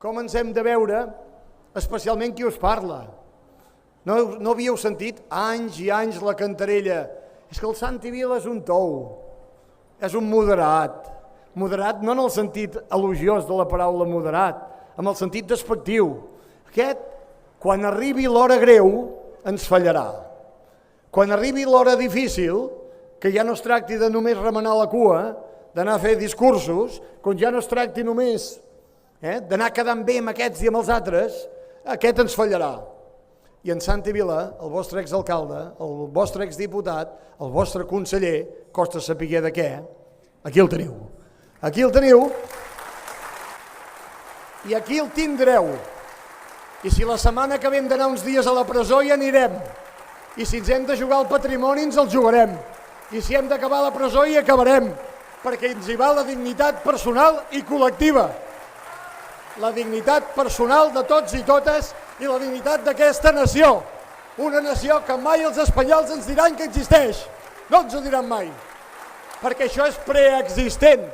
com ens hem de veure, especialment qui us parla. No havíeu sentit anys i anys la cantarella. És que el Santi Vila és un tou, és un moderat. Moderat no en el sentit elogiós de la paraula moderat, en el sentit despectiu. Aquest, quan arribi l'hora greu, ens fallarà. Quan arribi l'hora difícil, que ja no es tracti de només remenar la cua, d'anar a fer discursos, quan ja no es tracti només d'anar quedant bé amb aquests i amb els altres, aquest ens fallarà. I en Santi Vila, el vostre exalcalde, el vostre exdiputat, el vostre conseller, costa saber de què, aquí el teniu. Aquí el teniu i aquí el tindreu. I si la setmana que ve hem d'anar uns dies a la presó hi anirem. I si ens hem de jugar el patrimoni ens el jugarem. I si hem d'acabar a la presó hi acabarem, perquè ens hi va la dignitat personal i col·lectiva. La dignitat personal de tots i totes i la dignitat d'aquesta nació. Una nació que mai els espanyols ens diran que existeix. No ens ho diran mai, perquè això és preexistent.